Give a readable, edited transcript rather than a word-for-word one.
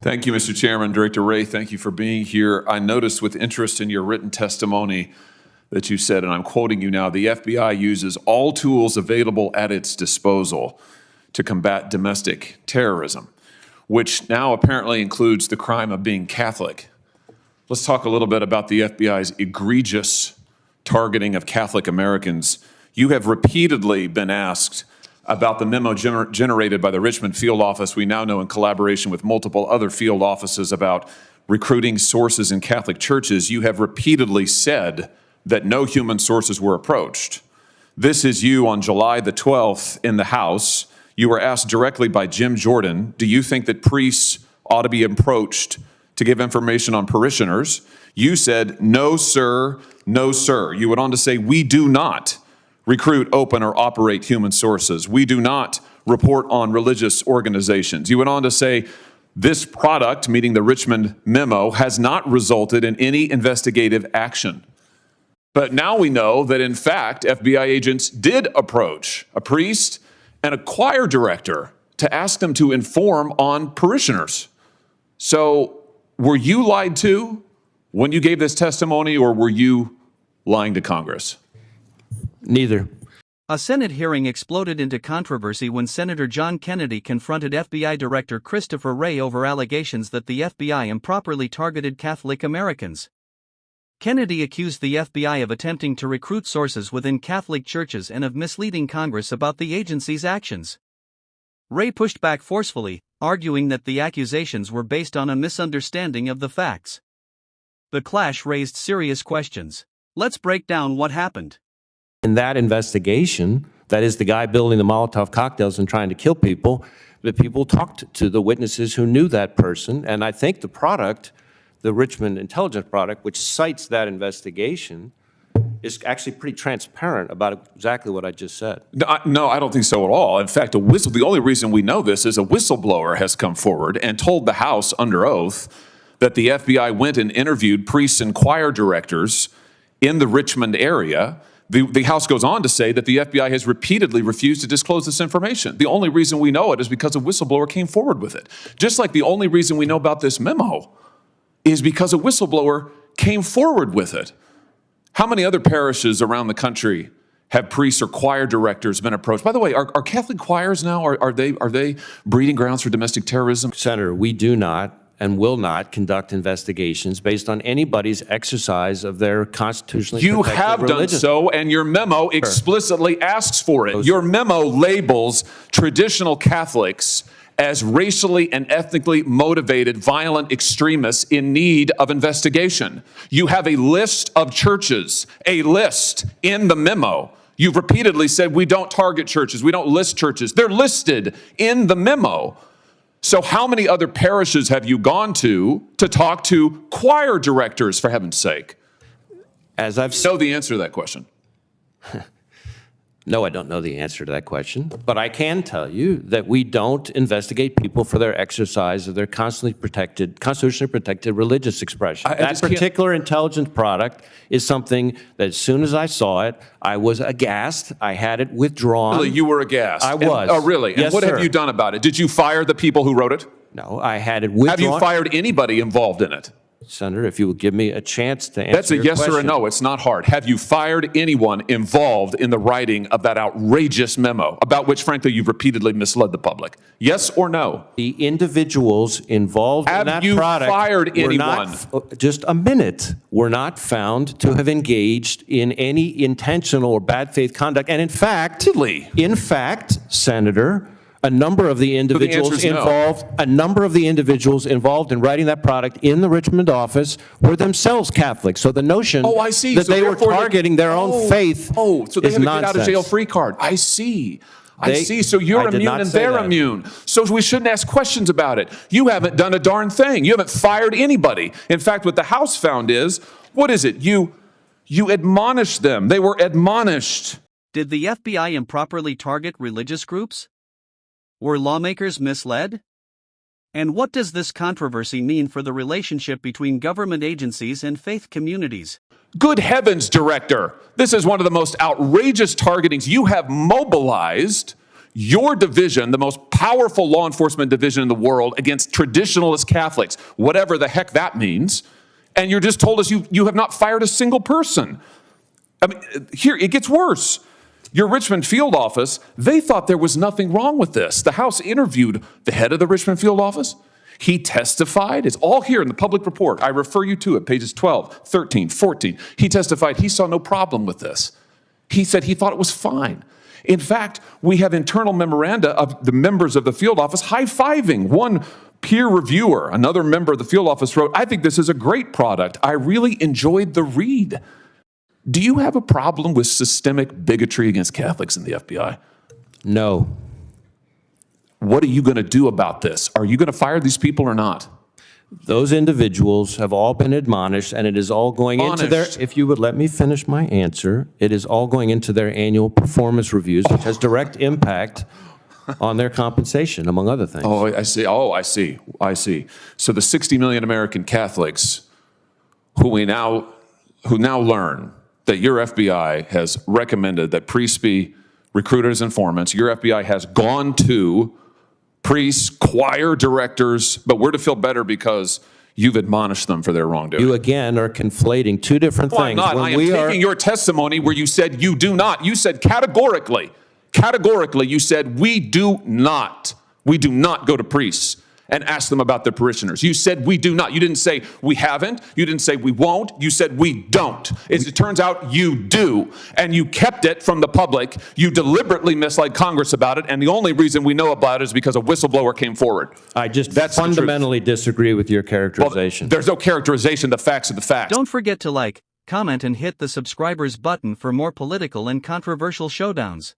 Thank you, Mr. Chairman. Director Ray, thank you for being here. I noticed with interest in your written testimony that you said, and I'm quoting you now, the FBI uses all tools available at its disposal to combat domestic terrorism, which now apparently includes the crime of being Catholic. Let's talk a little bit about the FBI's egregious targeting of Catholic Americans. You have repeatedly been asked about the memo generated by the Richmond field office, we now know in collaboration with multiple other field offices, about recruiting sources in Catholic churches. You have repeatedly said that no human sources were approached. This is you on July the 12th in the House. You were asked directly by Jim Jordan, do you think that priests ought to be approached to give information on parishioners? You said, no, sir, no, sir. You went on to say, we do not recruit, open, or operate human sources. We do not report on religious organizations. You went on to say, this product, meaning the Richmond memo, has not resulted in any investigative action. But now we know that, in fact, FBI agents did approach a priest and a choir director to ask them to inform on parishioners. So were you lied to when you gave this testimony, or were you lying to Congress? Neither. A Senate hearing exploded into controversy when Senator John Kennedy confronted FBI Director Christopher Wray over allegations that the FBI improperly targeted Catholic Americans. Kennedy accused the FBI of attempting to recruit sources within Catholic churches and of misleading Congress about the agency's actions. Wray pushed back forcefully, arguing that the accusations were based on a misunderstanding of the facts. The clash raised serious questions. Let's break down what happened. In that investigation, that is the guy building the Molotov cocktails and trying to kill people, the people talked to the witnesses who knew that person, and I think the product, the Richmond intelligence product, which cites that investigation, is actually pretty transparent about exactly what I just said. No, I don't think so at all. In fact, the only reason we know this is a whistleblower has come forward and told the House under oath that the FBI went and interviewed priests and choir directors in the Richmond area. The House goes on to say that the FBI has repeatedly refused to disclose this information. The only reason we know it is because a whistleblower came forward with it. Just like the only reason we know about this memo is because a whistleblower came forward with it. How many other parishes around the country have priests or choir directors been approached? By the way, are Catholic choirs now, are they breeding grounds for domestic terrorism? Senator, we do not and will not conduct investigations based on anybody's exercise of their constitutionally protected religion. You have done so, and your memo explicitly asks for it. Your memo labels traditional Catholics as racially and ethnically motivated violent extremists in need of investigation. You have a list of churches, a list in the memo. You've repeatedly said we don't target churches, we don't list churches. They're listed in the memo. So how many other parishes have you gone to talk to choir directors, for heaven's sake? As I've know the answer to that question. No, I don't know the answer to that question, but I can tell you that we don't investigate people for their exercise of their constitutionally protected religious expression. That particular intelligence product is something that as soon as I saw it, I was aghast. I had it withdrawn. Really, you were aghast? I was. Oh, really? Yes, and what have you done about it? Did you fire the people who wrote it? No, I had it withdrawn. Have you fired anybody involved in it? Senator, if you would give me a chance to answer That's a your yes question. or a no. It's not hard. Have you fired anyone involved in the writing of that outrageous memo, about which, frankly, you've repeatedly misled the public? Yes or no? The individuals involved in that product fired anyone? Just a minute. Were not found to have engaged in any intentional or bad faith conduct. And in fact, Senator, a number of the individuals involved in writing that product in the Richmond office were themselves Catholic. So the notion that they were targeting their own faith so they is have a nonsense. get out of jail free card. I see. So you're immune and they're immune. So we shouldn't ask questions about it. You haven't done a darn thing. You haven't fired anybody. In fact, what the House found is, what is it? You admonished them. They were admonished. Did the FBI improperly target religious groups? Were lawmakers misled? And what does this controversy mean for the relationship between government agencies and faith communities? Good heavens, Director. This is one of the most outrageous targetings. You have mobilized your division, the most powerful law enforcement division in the world, against traditionalist Catholics, whatever the heck that means, and you're just told us you have not fired a single person. I mean, here, it gets worse. Your Richmond field office, they thought there was nothing wrong with this. The House interviewed the head of the Richmond field office. He testified. It's all here in the public report. I refer you to it, pages 12, 13, 14. He testified he saw no problem with this. He said he thought it was fine. In fact, we have internal memoranda of the members of the field office high-fiving. One peer reviewer, another member of the field office wrote, "I think this is a great product. I really enjoyed the read." Do you have a problem with systemic bigotry against Catholics in the FBI? No. What are you going to do about this? Are you going to fire these people or not? Those individuals have all been admonished, and it is all going into their, Admonished. if you would let me finish my answer, it is all going into their annual performance reviews, which has direct impact on their compensation, among other things. Oh, I see. Oh, I see. I see. So the 60 million American Catholics who now learn that your FBI has recommended that priests be recruited as informants, your FBI has gone to priests, choir directors, but we're to feel better because you've admonished them for their wrongdoing. You again are conflating two different Well, I'm things. not. When I am we taking your testimony where you said you do not. You said categorically, you said we do not go to priests and ask them about their parishioners. You said we do not. You didn't say we haven't. You didn't say we won't. You said we don't. As it turns out, you do. And you kept it from the public. You deliberately misled Congress about it. And the only reason we know about it is because a whistleblower came forward. I just That's the truth. fundamentally disagree with your Well, characterization. there's no characterization. The facts are the facts. Don't forget to like, comment and hit the subscribers button for more political and controversial showdowns.